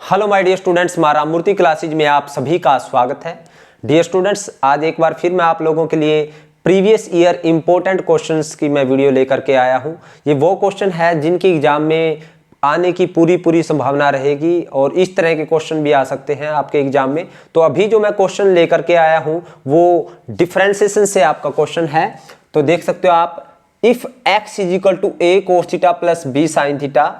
Hello my dear students, मारा मूर्ति classes में आप सभी का स्वागत है। डियर स्टूडेंट्स, आज एक बार फिर मैं आप लोगों के लिए प्रीवियस ईयर इंपॉर्टेंट क्वेश्चंस की मैं वीडियो लेकर के आया हूं। ये वो क्वेश्चन है जिनकी एग्जाम में आने की पूरी संभावना रहेगी और इस तरह के क्वेश्चन भी आ सकते हैं आपके एग्जाम में। तो अभी जो मैं क्वेश्चन लेकर के आया हूँ वो डिफरेंशिएशन से आपका क्वेश्चन है। तो देख सकते हो आप, if x is equal to a cos theta plus b sin theta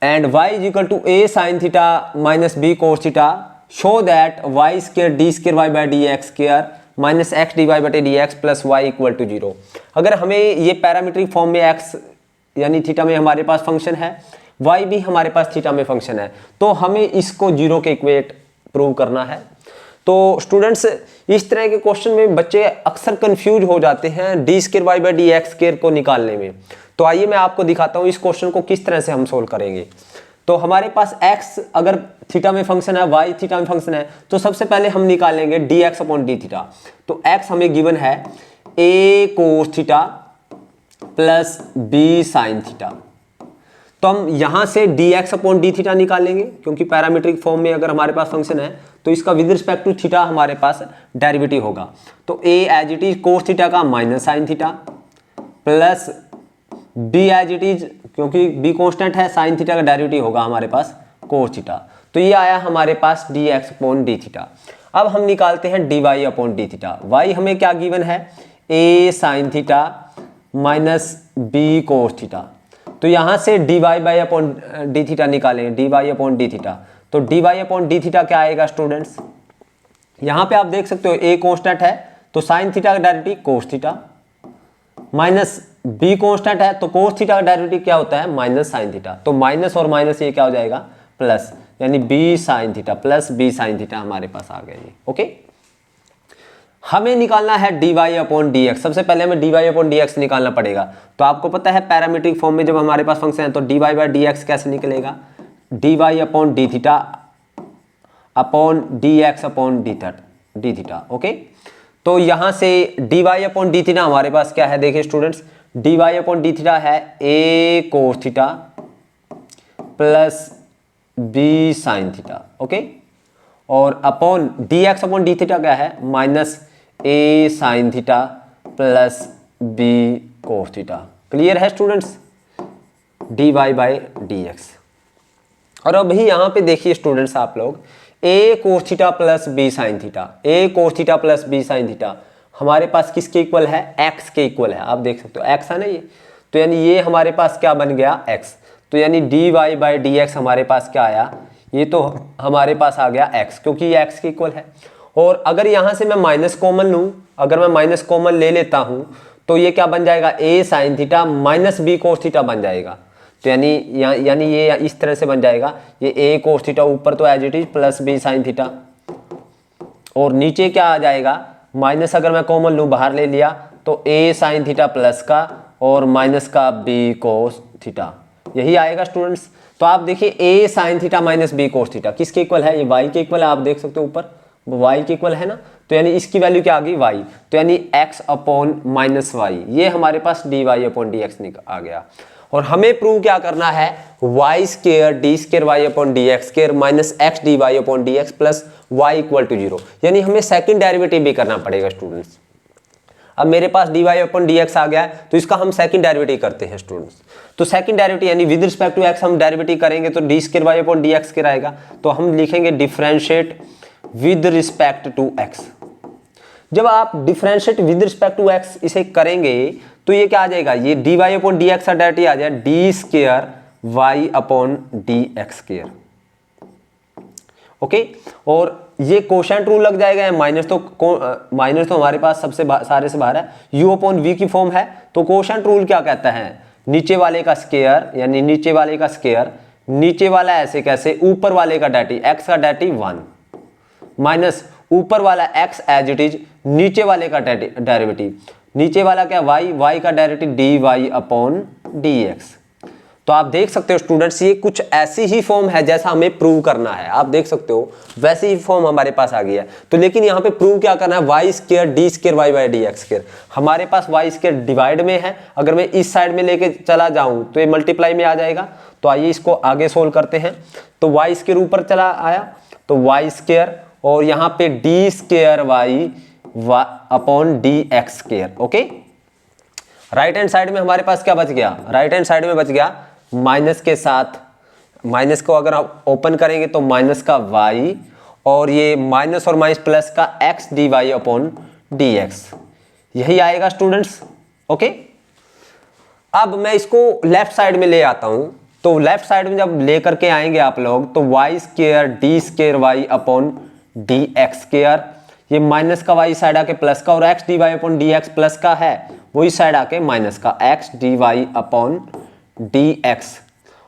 and y is equal to a sin theta minus b cos theta, show that y square d square y by dx square minus x dy बटे dx plus y equal to 0। अगर हमें ये parametric form में x यानी theta में हमारे पास function है, y भी हमारे पास थीटा में फंक्शन है, तो हमें इसको 0 के इक्वेट प्रूव करना है। तो स्टूडेंट्स, इस तरह के क्वेश्चन में बच्चे अक्सर कंफ्यूज हो जाते हैं d square y by d x square को निकालने में। तो आइए मैं आपको दिखाता हूँ इस क्वेश्चन को किस तरह से हम सोल्व करेंगे। तो हमारे पास x अगर थीटा में फंक्शन है, y थीटा में फंक्शन है, तो सबसे पहले हम निकालेंगे D x upon d theta. तो x हमें गिवन है a cos theta plus b sine theta. तो हम यहां से dx अपॉन डी थीटा निकालेंगे, क्योंकि पैरामीट्रिक फॉर्म में अगर हमारे पास फंक्शन है तो इसका विद रिस्पेक्ट टू थीटा हमारे पास डेरिवेटिव होगा। तो a as it is cos theta का minus sine theta plus b as it is, क्योंकि b कांस्टेंट है, साइन थीटा का डेरिवेटिव होगा हमारे पास कोस थीटा। तो ये आया हमारे पास dx अपॉन डी थीटा। अब हम निकालते हैं dy upon d theta. y हमें क्या गिवन है, a sine theta minus b cos theta. तो यहां से dy by upon d theta निकालेंगे, dy अपॉन डी थीटा। तो dy अपॉन डी थीटा क्या आएगा स्टूडेंट्स, यहां पे आप देख सकते हो a कांस्टेंट है तो साइन थीटा का derivative cos theta, minus b constant है तो कोस थीटा का डेरिवेटिव क्या होता है, माइनस साइन थीटा। तो माइनस और माइनस ये क्या हो जाएगा, प्लस, यानी b sine theta plus b sine theta हमारे पास आ गया ये। ओके, हमें निकालना है dy अपॉन डी एक्स। सबसे पहले हमें dy अपॉन डी एक्स निकालना पड़ेगा। तो आपको पता है पैरामीट्रिक फॉर्म में जब हमारे पास फंक्शन है तो dy बाई डी एक्स कैसे निकलेगा, dy upon d theta upon d x upon d theta. Okay, तो यहां से dy अपॉन डी थीटा हमारे पास क्या है, देखिए students, dy upon d theta है a cos theta plus b sine theta. Okay, और upon dx upon d theta क्या है, minus a sine theta plus b cos theta. Clear है students, dy by d x. और अब ही यहाँ पे देखिए स्टूडेंट्स आप लोग, a cos theta plus b sine theta, a cos theta plus b sine theta हमारे पास किसके इक्वल है, x के इक्वल है। आप देख सकते हो x है ना ये, तो यानी ये हमारे पास क्या बन गया, x। तो यानी dy बाई डी एक्स हमारे पास क्या आया, ये तो हमारे पास आ गया x, क्योंकि ये x के इक्वल है। और अगर यहाँ से मैं माइनस कॉमन लूँ, अगर मैं माइनस कॉमन ले लेता हूँ तो ये क्या बन जाएगा, a sine theta minus b cos theta बन जाएगा। तो यानी ये इस तरह से बन जाएगा, ये a कोस थीटा ऊपर तो as it is plus b sine theta, और नीचे क्या आ जाएगा, माइनस अगर मैं कॉमन लूँ बाहर ले लिया तो a साइन थीटा प्लस का और माइनस का b कोस थीटा, यही आएगा स्टूडेंट्स। तो आप देखिए a sine theta minus b cos theta किसके इक्वल है, ये y के इक्वल है। आप देख सकते हो ऊपर y के इक्वल है ना, तो यानी इसकी वैल्यू क्या आ गई, y। तो यानी x अपॉन माइनस y, ये हमारे पास dy अपॉन डी एक्स आ गया। और हमें प्रूव क्या करना है, y square d square y upon d x square minus x dy upon d x plus y equal to 0। यानी हमें सेकंड डेरिवेटिव भी करना पड़ेगा स्टूडेंट्स। अब मेरे पास dy अपॉन डी एक्स आ गया है तो इसका हम सेकंड डेरिवेटिव करते हैं स्टूडेंट्स। तो सेकंड डेरिवेटिव यानी विद रिस्पेक्ट टू x हम डेरिवेटिव करेंगे तो d square y upon d x square आएगा। तो हम लिखेंगे differentiate with respect to x। जब आप differentiate with respect to x इसे करेंगे तो ये क्या आ जाएगा, ये dy अपॉन डी एक्स का डेरिवेटिव आ जाएगा d square y upon d x square. Okay, और ये कोशेंट रूल लग जाएगा, माइनस तो हमारे पास सबसे सारे से बाहर है, u अपॉन वी की फॉर्म है। तो कोशेंट रूल क्या कहता है, नीचे वाले का स्क्वायर, यानी नीचे वाले का स्क्वायर, नीचे वाला ऐसे कैसे, ऊपर वाले का डेरिवेटिव x का डेरिवेटिव 1 माइनस ऊपर वाला x एज इट इज, नीचे वाले का डेरिवेटिव, नीचे वाला क्या y का डेरिवेटिव dy अपॉन dx। तो आप देख सकते हो स्टूडेंट्स, ये कुछ ऐसी ही फॉर्म है जैसा हमें प्रूव करना है। आप देख सकते हो वैसी ही फॉर्म हमारे पास आ गई है। तो लेकिन यहाँ पे प्रूव क्या करना है, y square d square y by d x square. हमारे पास वाई स्क्वायर डिवाइड में है, अगर मैं इस साइड में लेके चला जाऊं तो ये मल्टीप्लाई में आ जाएगा। तो आइए इसको आगे सोल्व करते हैं। तो वाई स्क्वायर ऊपर चला आया, तो वाई स्क्वायर और यहाँ पे d square y upon d x square. Okay, right hand side में हमारे पास क्या बच गया, राइट हैंड साइड में बच गया माइनस के साथ, माइनस को अगर आप ओपन करेंगे तो माइनस का y और ये माइनस और माइनस प्लस का x dy upon d x, यही आएगा स्टूडेंट्स। ओके, अब मैं इसको लेफ्ट साइड में ले आता हूं, तो लेफ्ट साइड में जब ले करके आएंगे आप लोग तो y square d square y upon d x square, ये माइनस का y साइड आके प्लस का और x dy upon d x plus का है, वही साइड आके माइनस का x dy upon d x,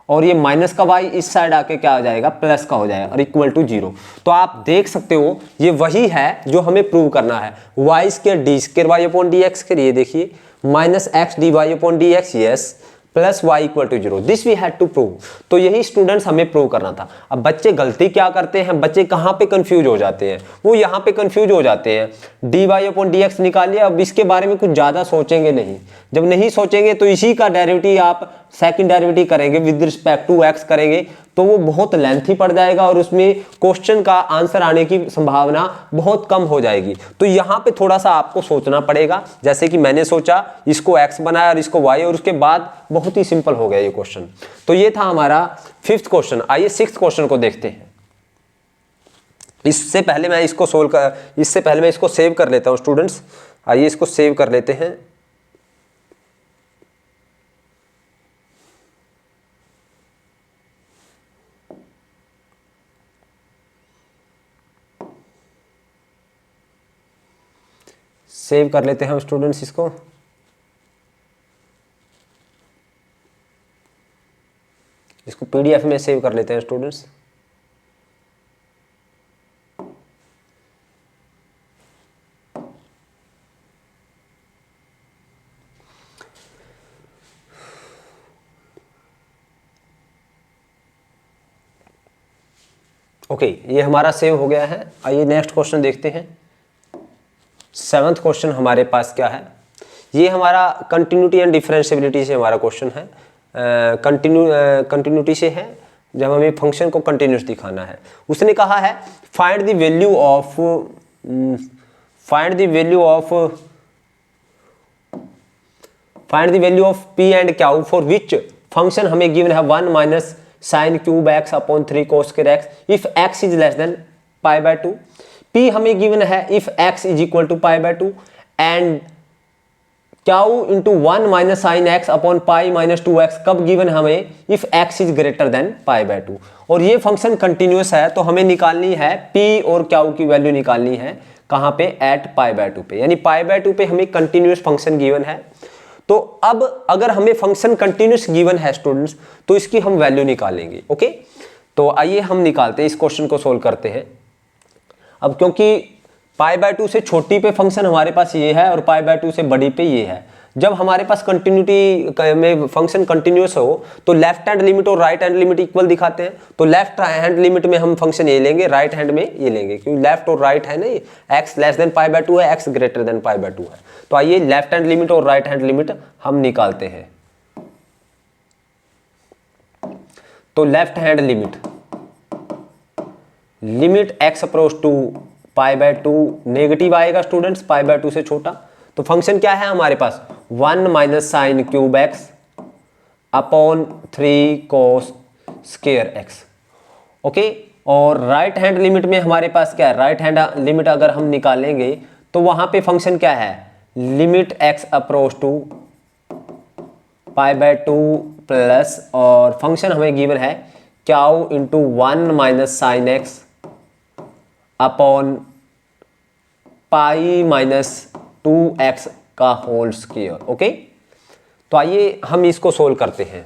और ये माइनस का y इस साइड आके क्या हो जाएगा, प्लस का हो जाएगा और इक्वल टू 0। तो आप देख सकते हो ये वही है जो हमें प्रूव करना है, y square d square y upon d x के लिए देखिए minus x d y upon d x, yes, plus y equal to 0, this we had to prove. तो यही स्टूडेंट्स हमें प्रूव करना था। अब बच्चे गलती क्या करते हैं, बच्चे कहाँ पे कंफ्यूज हो जाते हैं, वो यहाँ पे कंफ्यूज हो जाते हैं। D y upon d x निकालिए, अब इसके बारे में कुछ ज़्यादा सोचेंगे नहीं, जब नहीं सोचेंगे तो इसी का डेरिवेटिव आप सेकंड डेरिवेटिव करेंगे विद रिस्पेक्ट टू एक्स करेंगे तो वो बहुत लेंथी पड़ जाएगा और उसमें क्वेश्चन का आंसर आने की संभावना बहुत कम हो जाएगी। तो यहाँ पे थोड़ा सा आपको सोचना पड़ेगा, जैसे कि मैंने सोचा, इसको x बनाया और इसको y, और उसके बाद बहुत ही सिंपल हो गया ये क्वेश्चन। तो ये था हमारा फिफ्थ क्वेश्चन। आइए सिक्स्थ क्वेश्चन को देखते हैं। इससे पहले मैं इसको सेव कर लेता हूँ स्टूडेंट्स। आइए इसको सेव कर लेते हैं। सेव कर लेते हैं हम स्टूडेंट्स इसको। इसको पीडीएफ में सेव कर लेते हैं स्टूडेंट्स। ओके, ये हमारा सेव हो गया है। आइए नेक्स्ट क्वेश्चन देखते हैं। सेवंथ क्वेश्चन हमारे पास क्या है, ये हमारा कंटिन्यूटी एंड डिफरेंशिएबिलिटी से हमारा क्वेश्चन है। कंटिन्यूटी से है, जब हमें फंक्शन को कंटिन्यूस दिखाना है। उसने कहा है find the value of P and Q for which function हमें गिवन है 1 minus sine cube x upon 3 cos square x if x is less than pi by 2। P हमें गिवन है if x is equal to pi by 2 and Q into 1 minus sine x upon pi minus 2x कब given हमें, if x is greater than pi by 2। और ये function continuous है तो हमें निकालनी है P और Q की वैल्यू निकालनी है कहाँ पे, एट पाई बाय 2 पे, यानी पाई बाय 2 पे हमें कंटिन्यूस फंक्शन गिवन है। तो अब अगर हमें फंक्शन कंटिन्यूस गिवन है स्टूडेंट्स तो इसकी हम वैल्यू निकालेंगे। ओके, तो आइए हम निकालते हैं, इस क्वेश्चन को सोल्व करते हैं। अब क्योंकि पाई बाय 2 से छोटी पे फंक्शन हमारे पास ये है और पाई बाय 2 से बड़ी पे ये है, जब हमारे पास कंटिन्यूटी में फंक्शन कंटिन्यूस हो तो लेफ्ट हैंड लिमिट और राइट हैंड लिमिट इक्वल दिखाते हैं। तो लेफ्ट हैंड लिमिट में हम फंक्शन ये लेंगे, राइट हैंड में ये लेंगे, क्योंकि लेफ्ट और राइट है ना, x less than pi by 2 है, x greater than pi by 2 है। तो आइए लेफ्ट हैंड लिमिट और राइट हैंड लिमिट हम निकालते हैं। तो left hand limit x approach to pi by 2 negative आएगा स्टूडेंट्स, पाई बाय 2 से छोटा। तो फंक्शन क्या है हमारे पास, 1 minus sine cube x upon 3 cos square x. Okay, और राइट हैंड लिमिट में हमारे पास क्या है, राइट हैंड लिमिट अगर हम निकालेंगे तो वहां पे फंक्शन क्या है, limit x approach to pi by 2 plus, और फंक्शन हमें गिवन है Q into 1 minus sine x upon pi minus 2x का होल स्क्वायर। ओके, तो आइए हम इसको सोल्व करते हैं।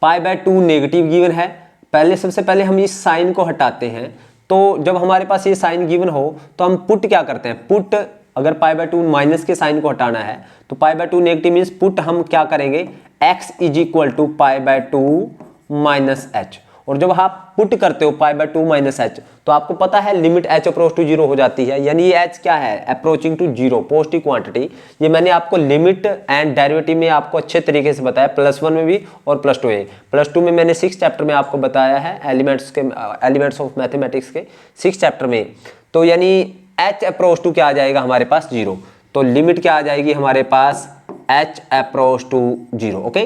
पाई बाय 2 नेगेटिव गिवन है, सबसे पहले हम इस साइन को हटाते हैं। तो जब हमारे पास ये साइन गिवन हो तो हम पुट क्या करते हैं, पुट अगर पाई बाय 2 माइनस के साइन को हटाना है तो pi by 2 negative means put हम क्या करेंगे, x is equal to pi by 2 minus h. और जब आप पुट करते हो पाई बाय 2 माइनस एच, तो आपको पता है limit h approach to zero हो जाती है, यानी ये एच क्या है, approaching to zero, positive quantity. ये मैंने आपको लिमिट एंड डेरिवेटिव में आपको अच्छे तरीके से बताया, +1 में भी और +2 में। +2 में मैंने 6 चैप्टर में आपको बताया है, एलिमेंट्स ऑफ मैथमेटिक्स के 6 चैप्टर में। तो यानी एच अप्रोच टू क्या आ जाएगा हमारे पास, जीरो। तो लिमिट क्या आ जाएगी हमारे पास, h approach to zero. Okay,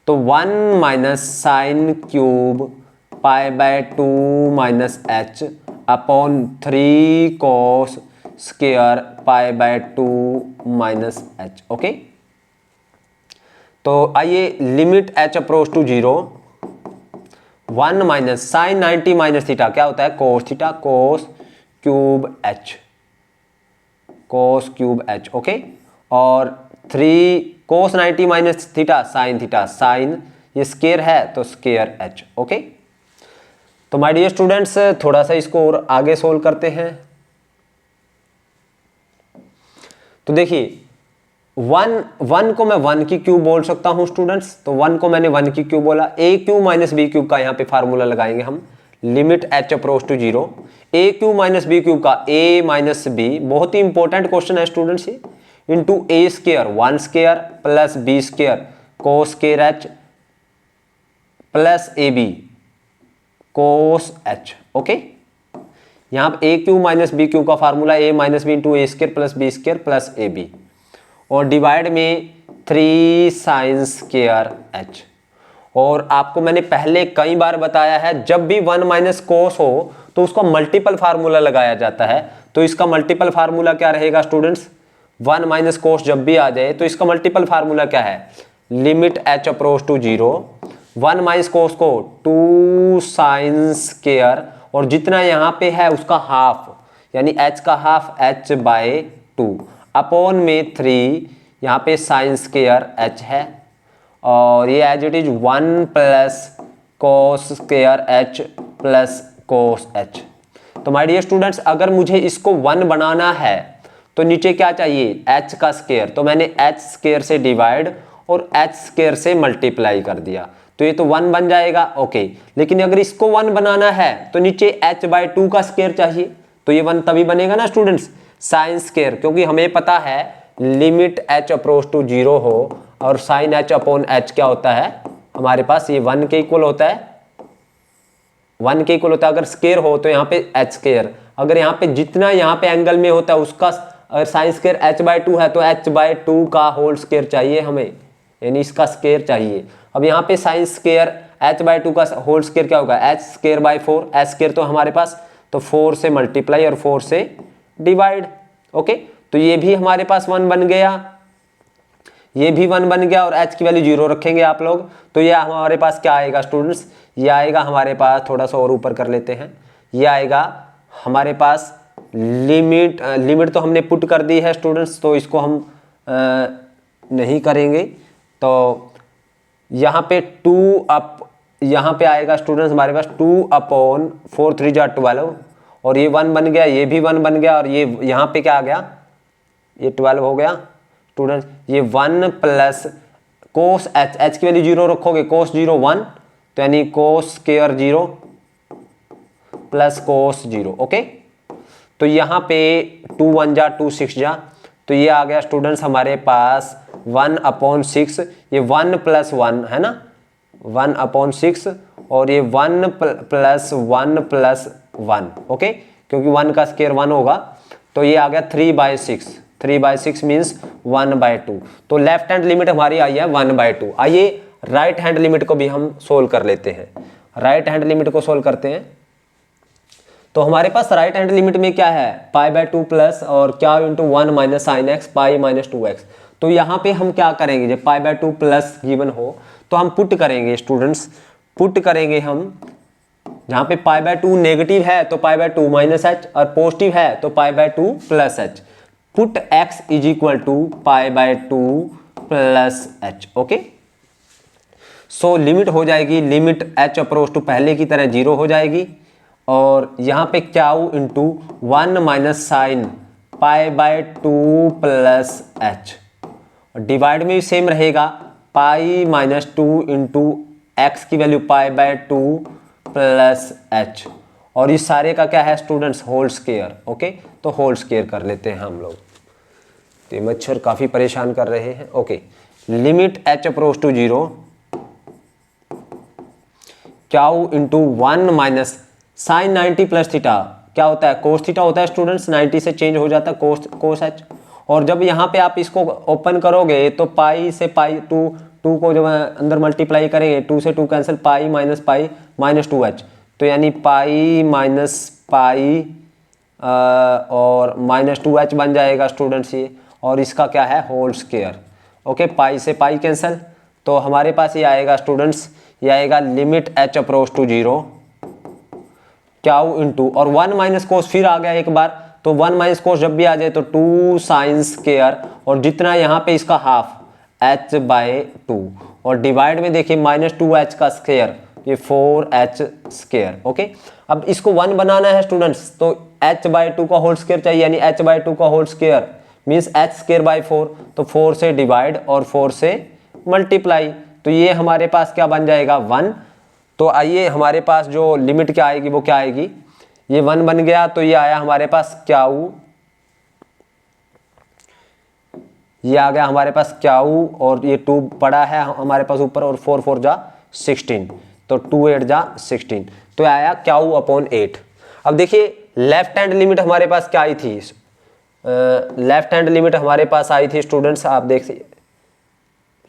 तो 1 minus sine cube pi by 2 minus h upon 3 cos square pi by 2 minus h. Okay, तो आइए limit h approach to zero, 1 minus sine 90 minus theta क्या होता है, cos theta, cos cube h, cos cube h. Okay, और 3 cos 90 minus theta sine theta, sine ये square है तो square H. Okay, तो माय डियर स्टूडेंट्स थोड़ा सा इसको और आगे सोल्व करते हैं। तो देखिए 1 को मैं 1 की क्यूब बोल सकता हूं स्टूडेंट्स, तो 1 को मैंने 1 की क्यूब बोला। A cube minus b cube का यहाँ पे फार्मूला लगाएंगे हम, limit h approach to zero, a cube minus b cube का ए माइनस बी, बहुत ही इंपॉर्टेंट क्वेश्चन है स्टूडेंट्स ये, into a square 1 square plus b square cos square h plus a b cos h. Okay, यहाँ पे a cube minus b cube का formula a minus b into a square plus b square plus a B, और divide में 3 sine square H. और आपको मैंने पहले कई बार बताया है, जब भी 1 माइनस कोस हो तो उसका मल्टीपल फार्मूला लगाया जाता है। तो इसका मल्टीपल फार्मूला क्या रहेगा स्टूडेंट्स, 1 माइनस कोस जब भी आ जाए तो इसका मल्टीपल फार्मूला क्या है, limit h approach to zero, 1 minus cos को 2 साइन स्केयर, और जितना यहाँ पे है उसका हाफ, यानी h का हाफ h बाय 2 अपॉन में 3, यहाँ पे साइन स्केयर h है, और ये as it is 1 plus cos square h plus cos h। तो माय डियर स्टूडेंट्स अगर मुझे इसको 1 बनाना है तो नीचे क्या चाहिए, h का स्केयर, तो मैंने h स्केयर से डिवाइड और h स्केयर से मल्टीप्लाई कर दिया, तो ये तो 1 बन जाएगा। ओके, लेकिन अगर इसको 1 बनाना है तो नीचे h बाय 2 का स्केयर चाहिए, तो ये 1 तभी बनेगा ना स्टूडेंट्स, साइन स्केयर, क्योंकि हमें पता है limit h approach to zero हो और साइन h अपॉन h क्या होता है हमारे पास, ये 1 के इक्वल होता है, 1 के इक्वल होता है। अगर स्केयर हो तो यहाँ पे h स्केयर, अगर यहाँ पे जितना यहाँ पे एंगल में होता है उसका, अगर साइन स्केयर h बाय 2 है तो h बाय 2 का होल स्केयर चाहिए हमें, यानी इसका स्केयर चाहिए। अब यहाँ पे साइन स्केयर h बाय 2 का होल स्केयर क्या होगा, h square by 4, h square तो हमारे पास, तो 4 से मल्टीप्लाई और 4 से डिवाइड। ओके, तो ये भी हमारे पास 1 बन गया, ये भी 1 बन गया, और h की वैल्यू 0 रखेंगे आप लोग, तो ये हमारे पास क्या आएगा स्टूडेंट्स, ये आएगा हमारे पास, थोड़ा सा और ऊपर कर लेते हैं, ये आएगा हमारे पास लिमिट तो हमने पुट कर दी है स्टूडेंट्स, तो इसको हम नहीं करेंगे। तो यहाँ पे 2 अप, यहाँ पे आएगा स्टूडेंट्स हमारे पास 2 अपॉन 4 3 जा 12, और ये 1 बन गया, ये भी 1 बन गया, और ये यहाँ पे क्या आ गया, ये 12 हो गया स्टूडेंट्स। ये 1 प्लस कोस h की वैल्यू 0 रखोगे, कोस 0 1, तो यानी cos square 0 plus cos 0। Okay, तो यहाँ पे 2 1 जा 2 6 जा, तो ये आ गया स्टूडेंट्स हमारे पास 1 अपॉन 6, ये 1 प्लस 1 है ना, 1 अपॉन 6, और ये 1 प्लस 1 प्लस 1। ओके, क्योंकि 1 का स्क्वायर 1 होगा, तो ये आ गया 3 बाय 6, 3 बाय 6 मीन्स 1 बाय 2। तो लेफ्ट हैंड लिमिट हमारी आई है 1 बाय 2। आइए राइट हैंड लिमिट को भी हम सोल्व कर लेते हैं, राइट हैंड लिमिट को सोल्व करते हैं। तो हमारे पास राइट हैंड लिमिट में क्या है, पाई बाय 2 प्लस और क्या इंटू 1 माइनस साइन एक्स पाई माइनस 2x। तो यहाँ पे हम क्या करेंगे, जब पाई बाय 2 प्लस गिवन हो तो हम पुट करेंगे स्टूडेंट्स, पुट करेंगे हम, जहाँ पे पाई बाय 2 नेगेटिव है तो पाई बाय 2 माइनस एच, और पॉजिटिव है तो pi by 2 plus h. Put x is equal to pi by 2 plus h. Okay, so limit हो जाएगी, लिमिट h अप्रोच टू पहले की तरह 0 हो जाएगी, और यहाँ पे क्या हो into 1 minus sine pi by 2 plus H, divide में भी सेम रहेगा, पाई माइनस 2 इंटू एक्स की value pi by 2 plus H, और इस सारे का क्या है स्टूडेंट्स, होल स्क्वायर। ओके, तो होल स्क्वायर कर लेते हैं हम लोग। तो ये मच्छर काफ़ी परेशान कर रहे हैं। Okay, limit h approach to 0 क्याऊ into 1 minus sine 90 plus theta, क्या होता है कोस थीटा होता है स्टूडेंट्स, 90 से चेंज हो जाता है कोस एच। और जब यहाँ पे आप इसको ओपन करोगे तो पाई से पाई टू को जब अंदर मल्टीप्लाई करेंगे, 2 से 2 कैंसिल, पाई माइनस 2h, तो यानी पाई माइनस पाई और माइनस 2h बन जाएगा स्टूडेंट्स ये, और इसका क्या है होल स्क्वायर। ओके, पाई से पाई कैंसिल, तो हमारे पास ये आएगा स्टूडेंट्स, ये आएगा लिमिट h अप्रोच टू 0 क्याऊ इंटू, और 1 माइनस कोस फिर आ गया एक बार, तो 1 माइनस कोस जब भी आ जाए तो 2 साइन स्क्वायर, और जितना यहाँ पे इसका हाफ h/2, और डिवाइड में देखिए माइनस 2h का स्क्वायर, ये 4h स्क्वायर। ओके, अब इसको 1 बनाना है स्टूडेंट्स, तो h/2 का होल स्क्वायर चाहिए, यानी h/2 का होल स्क्वायर मीन्स h²/4, तो 4 से डिवाइड और 4 से मल्टीप्लाई, तो ये हमारे पास क्या बन जाएगा 1। तो आइए हमारे पास जो लिमिट क्या आएगी वो क्या आएगी, ये 1 बन गया, तो ये आया हमारे पास क्याऊ, ये आ गया हमारे पास क्याऊ, और ये 2 पड़ा है हमारे पास ऊपर, और 4 4 जा 16, तो 2 8 जा 16, तो आया क्याऊ अपॉन 8। अब देखिए लेफ्ट हैंड लिमिट हमारे पास क्या आई थी, लेफ्ट हैंड लिमिट हमारे पास आई थी स्टूडेंट्स, आप देख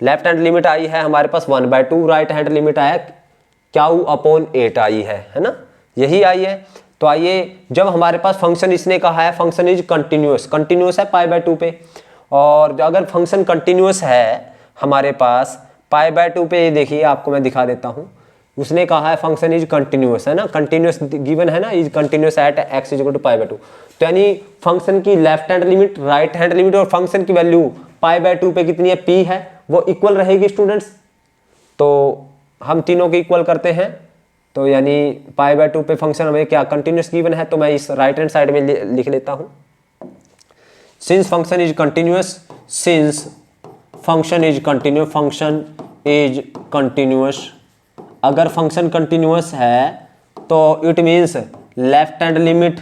लेफ्ट हैंड लिमिट आई है हमारे पास 1/2, राइट हैंड लिमिट आया क्याऊ अपॉन 8 आई है ना, यही आई है। तो आइए, जब हमारे पास फंक्शन इसने कहा है फंक्शन इज कंटिन्यूस है पाई/2 पे, और अगर फंक्शन कंटिन्यूस है हमारे पास पाई/2 पे, ये देखिए आपको मैं दिखा देता हूँ, उसने कहा है फंक्शन इज कंटिन्यूस है ना, कंटिन्यूस गिवन है ना, इज कंटिन्यूस एट x = पाई/2, तो यानी फंक्शन की left hand limit, right hand limit और फंक्शन की वैल्यू पाई/2 पे कितनी है, p है, वो इक्वल रहेगी स्टूडेंट्स। तो हम तीनों के इक्वल करते हैं, तो यानी पाई/2 पे फंक्शन हमें क्या कंटिन्यूस गिवन है, तो मैं इस राइट हैंड साइड में लिख लेता हूँ, सिंस फंक्शन इज कंटिन्यूस, अगर फंक्शन कंटिन्यूस है तो it means left hand limit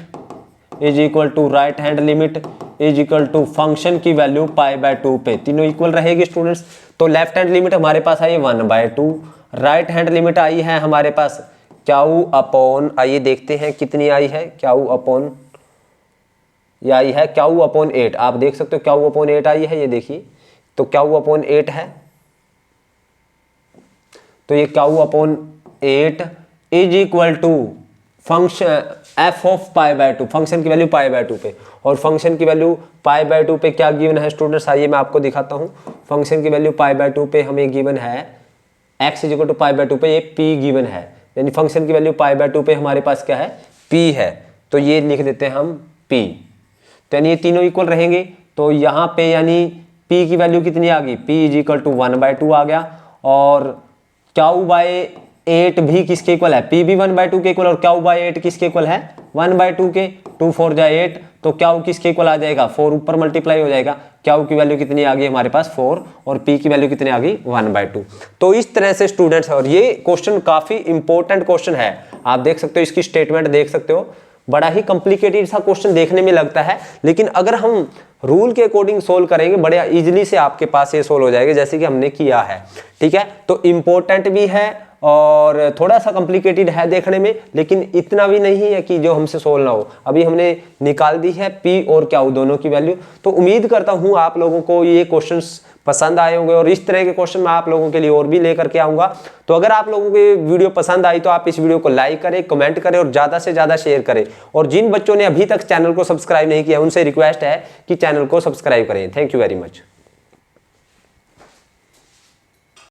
is equal to right hand limit is equal to function की वैल्यू पाई/2 पे, तीनों इक्वल रहेगी स्टूडेंट्स। तो लेफ्ट हैंड लिमिट हमारे पास आई 1/2, राइट हैंड लिमिट आई है हमारे पास क्याऊ अपॉन, आइए देखते हैं कितनी आई है, क्याऊ अपॉन, ये आई है क्याऊ अपॉन 8, आप देख सकते हो क्याऊ अपॉन 8 आई है, ये देखिए, तो क्याऊ अपॉन 8 है, तो ये क्याऊ upon 8 is equal to function f of पाई/2, फंक्शन की वैल्यू पाई/2 पे, और फंक्शन की वैल्यू पाई/2 पे क्या गिवन है स्टूडेंट्स, आइए मैं आपको दिखाता हूँ, फंक्शन की वैल्यू पाई/2 पे हमें गिवन है x = पाई/2 पे, ये p गिवन है, यानी फंक्शन की वैल्यू पाई/2 पे हमारे पास क्या है p है, तो ये लिख देते हैं हम p, तो यानी ये तीनों इक्वल रहेंगे, तो यहाँ पे यानी p की वैल्यू कितनी आ गई, p = 1/2 आ गया, और क्याऊ/8 भी किसके इक्वल है, p भी 1/2 के इक्वल, और क्याऊ/8 किसके इक्वल है 1/2 के, 2 4 जा 8, तो क्याऊ किसके इक्वल आ जाएगा, 4 ऊपर मल्टीप्लाई हो जाएगा, क्याऊ की वैल्यू कितनी आ गई हमारे पास 4, और p की वैल्यू कितनी आ गई 1/2। तो इस तरह से स्टूडेंट्स, और ये क्वेश्चन काफी इंपॉर्टेंट क्वेश्चन है, आप देख सकते हो इसकी स्टेटमेंट देख सकते हो, बड़ा ही कॉम्प्लिकेटेड सा क्वेश्चन देखने में लगता है, लेकिन अगर हम रूल के अकॉर्डिंग सोल्व करेंगे बड़े इजीली से आपके पास ये सोल्व हो जाएगा, जैसे कि हमने किया है। ठीक है, तो इम्पोर्टेंट भी है और थोड़ा सा कॉम्प्लिकेटेड है देखने में, लेकिन इतना भी नहीं है कि जो हमसे सोल्व ना हो। अभी हमने निकाल दी है p और क्याऊ दोनों की वैल्यू, तो उम्मीद करता हूँ आप लोगों को ये क्वेश्चंस पसंद आए होंगे, और इस तरह के क्वेश्चन मैं आप लोगों के लिए और भी लेकर के आऊँगा। तो अगर आप लोगों को ये वीडियो पसंद आई तो आप इस वीडियो को लाइक करें, कमेंट करें और ज़्यादा से ज़्यादा शेयर करें, और जिन बच्चों ने अभी तक चैनल को सब्सक्राइब नहीं किया उनसे रिक्वेस्ट है कि चैनल को सब्सक्राइब करें। Thank you very much.